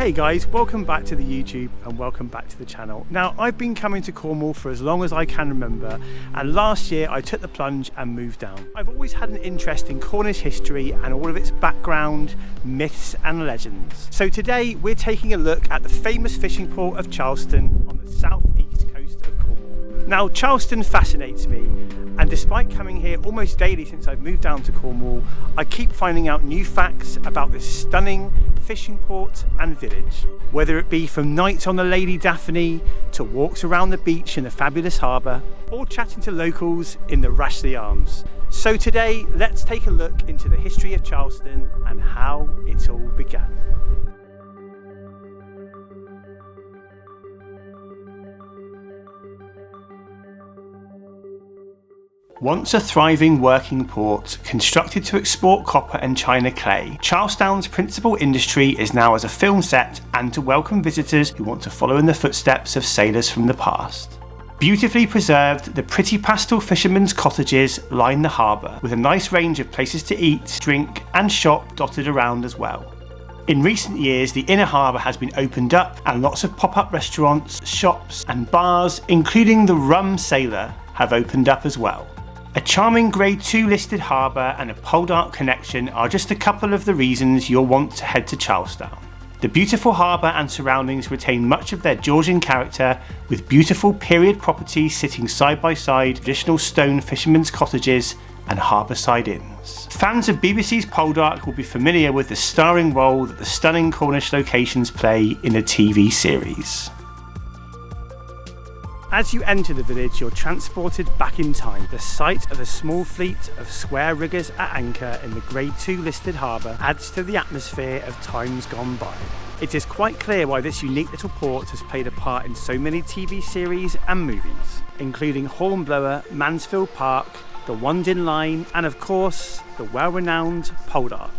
Hey guys, welcome back to the YouTube and welcome back to the channel. Now, I've been coming to Cornwall for as long as I can remember, and last year I took the plunge and moved down. I've always had an interest in Cornish history and all of its background, myths and legends. So today we're taking a look at the famous fishing port of Charlestown on the southeast coast of Cornwall. Now, Charlestown fascinates me, and despite coming here almost daily since I've moved down to Cornwall, I keep finding out new facts about this stunning fishing port and village. Whether it be from nights on the Lady Daphne, to walks around the beach in the fabulous harbour, or chatting to locals in the Rashleigh Arms. So today, let's take a look into the history of Charlestown and how it all began. Once a thriving working port, constructed to export copper and china clay, Charlestown's principal industry is now as a film set and to welcome visitors who want to follow in the footsteps of sailors from the past. Beautifully preserved, the pretty pastel fishermen's cottages line the harbour, with a nice range of places to eat, drink and shop dotted around as well. In recent years, the inner harbour has been opened up and lots of pop-up restaurants, shops and bars, including the Rum Sailor, have opened up as well. A charming Grade 2 listed harbour and a Poldark connection are just a couple of the reasons you'll want to head to Charlestown. The beautiful harbour and surroundings retain much of their Georgian character, with beautiful period properties sitting side by side, traditional stone fishermen's cottages and harbour-side inns. Fans of BBC's Poldark will be familiar with the starring role that the stunning Cornish locations play in the TV series. As you enter the village, you're transported back in time. The sight of a small fleet of square riggers at anchor in the Grade 2 listed harbour adds to the atmosphere of times gone by. It is quite clear why this unique little port has played a part in so many TV series and movies, including Hornblower, Mansfield Park, The Wandin Line, and of course, the well-renowned Poldark.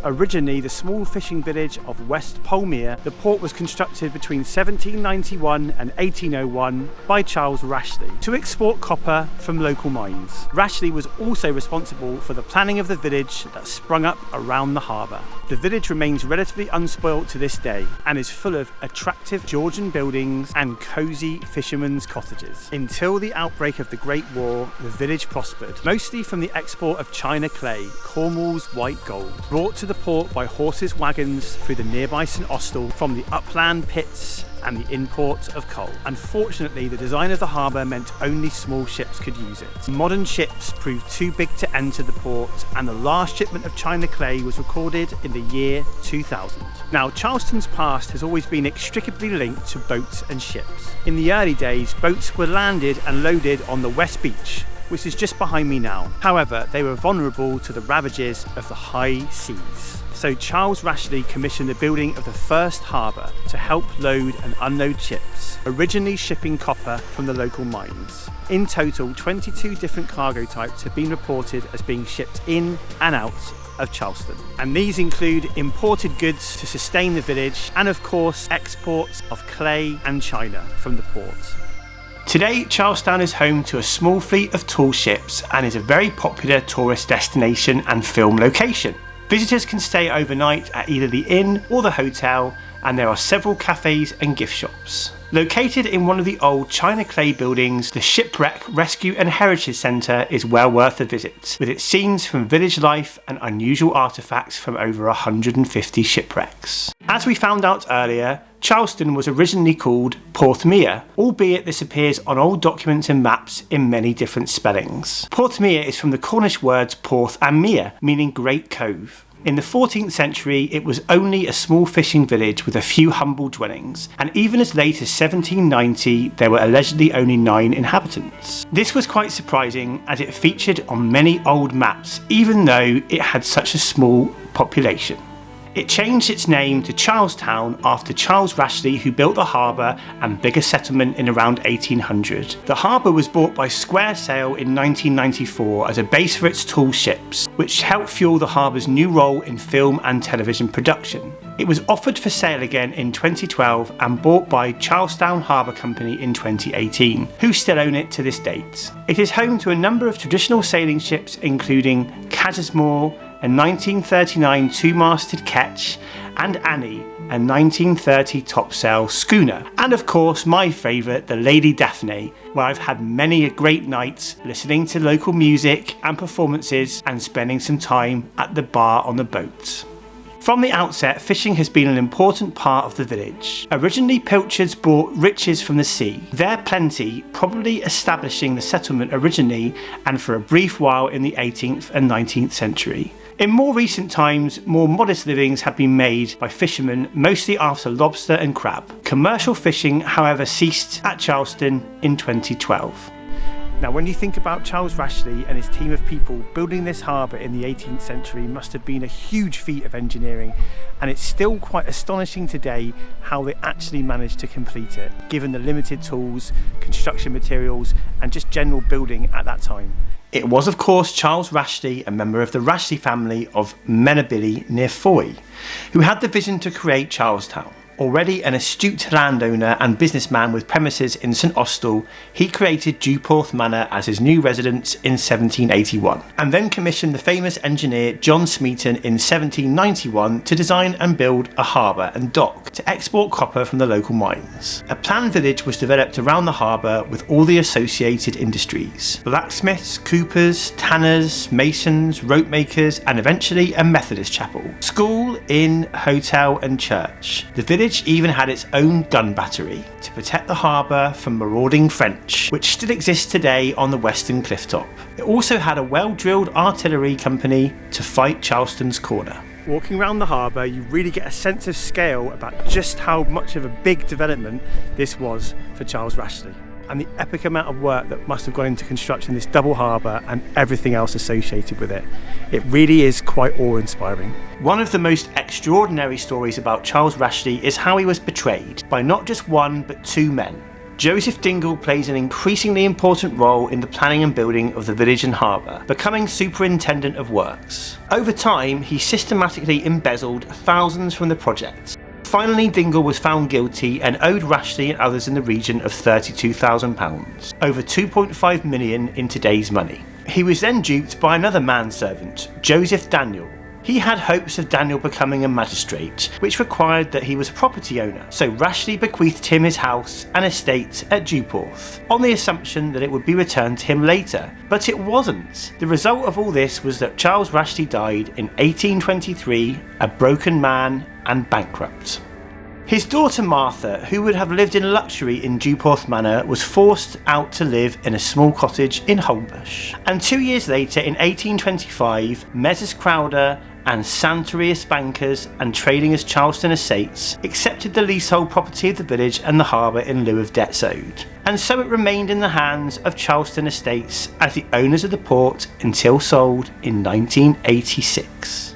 Originally the small fishing village of West Polmere, the port was constructed between 1791 and 1801 by Charles Rashleigh to export copper from local mines. Rashleigh was also responsible for the planning of the village that sprung up around the harbour. The village remains relatively unspoilt to this day and is full of attractive Georgian buildings and cosy fishermen's cottages. Until the outbreak of the Great War, the village prospered, mostly from the export of china clay, Cornwall's white gold, brought to the port by horses' wagons through the nearby St Austell from the upland pits and the import of coal. Unfortunately, the design of the harbour meant only small ships could use it. Modern ships proved too big to enter the port, and the last shipment of china clay was recorded in the year 2000. Now, Charlestown's past has always been inextricably linked to boats and ships. In the early days, boats were landed and loaded on the West Beach, which is just behind me now. However, they were vulnerable to the ravages of the high seas. So Charles Rashleigh commissioned the building of the first harbour to help load and unload ships, originally shipping copper from the local mines. In total, 22 different cargo types have been reported as being shipped in and out of Charlestown. And these include imported goods to sustain the village and of course exports of clay and china from the port. Today, Charlestown is home to a small fleet of tall ships and is a very popular tourist destination and film location. Visitors can stay overnight at either the inn or the hotel, and there are several cafes and gift shops. Located in one of the old china clay buildings, the Shipwreck Rescue and Heritage Centre is well worth a visit, with its scenes from village life and unusual artefacts from over 150 shipwrecks. As we found out earlier, Charlestown was originally called Porthmeor, albeit this appears on old documents and maps in many different spellings. Porthmeor is from the Cornish words Porth and Mere, meaning Great Cove. In the 14th century, it was only a small fishing village with a few humble dwellings, and even as late as 1790, there were allegedly only 9 inhabitants. This was quite surprising, as it featured on many old maps, even though it had such a small population. It changed its name to Charlestown after Charles Rashleigh, who built the harbour and bigger settlement in around 1800. The harbour was bought by Square Sail in 1994 as a base for its tall ships, which helped fuel the harbour's new role in film and television production. It was offered for sale again in 2012 and bought by Charlestown Harbour Company in 2018, who still own it to this date. It is home to a number of traditional sailing ships, including Cadismore, a 1939 two-masted ketch, and Annie, a 1930 topsail schooner, and of course my favourite, the Lady Daphne, where I've had many a great night listening to local music and performances and spending some time at the bar on the boat. From the outset, fishing has been an important part of the village. Originally, pilchards brought riches from the sea, their plenty probably establishing the settlement originally and for a brief while in the 18th and 19th century. In more recent times, more modest livings have been made by fishermen, mostly after lobster and crab. Commercial fishing, however, ceased at Charlestown in 2012. Now, when you think about Charles Rashleigh and his team of people, building this harbour in the 18th century must have been a huge feat of engineering, and it's still quite astonishing today how they actually managed to complete it, given the limited tools, construction materials and just general building at that time. It was of course Charles Rashleigh, a member of the Rashleigh family of Menabilly near Foy, who had the vision to create Charlestown. Already an astute landowner and businessman with premises in St Austell, he created Dewporth Manor as his new residence in 1781, and then commissioned the famous engineer John Smeaton in 1791 to design and build a harbour and dock to export copper from the local mines. A planned village was developed around the harbour with all the associated industries: blacksmiths, coopers, tanners, masons, rope makers, and eventually a Methodist chapel, school, inn, hotel and church. The village even had its own gun battery to protect the harbour from marauding French, which still exists today on the western cliff top. It also had a well-drilled artillery company to fight Charlestown's corner. Walking around the harbour, you really get a sense of scale about just how much of a big development this was for Charles Rashleigh, and the epic amount of work that must have gone into constructing this double harbour and everything else associated with it. It really is quite awe-inspiring. One of the most extraordinary stories about Charles Rashleigh is how he was betrayed by not just one but two men. Joseph Dingle plays an increasingly important role in the planning and building of the village and harbour, becoming superintendent of works. Over time, he systematically embezzled thousands from the project. Finally, Dingle was found guilty and owed Rashleigh and others in the region of £32,000, over 2.5 million in today's money. He was then duped by another manservant, Joseph Daniel. He had hopes of Daniel becoming a magistrate, which required that he was a property owner, so Rashleigh bequeathed him his house and estate at Dewporth, on the assumption that it would be returned to him later. But it wasn't. The result of all this was that Charles Rashleigh died in 1823, a broken man and bankrupt. His daughter Martha, who would have lived in luxury in Dewporth Manor, was forced out to live in a small cottage in Holmbush. And 2 years later, in 1825, Messrs Crowder and Santorius bankers and trading as Charlestown Estates accepted the leasehold property of the village and the harbour in lieu of debts owed. And so it remained in the hands of Charlestown Estates as the owners of the port until sold in 1986.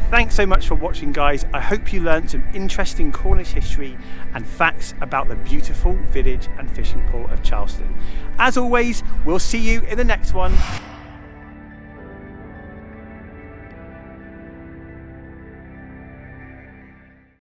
Thanks so much for watching, guys. I hope you learned some interesting Cornish history and facts about the beautiful village and fishing port of Charlestown. As always, we'll see you in the next one.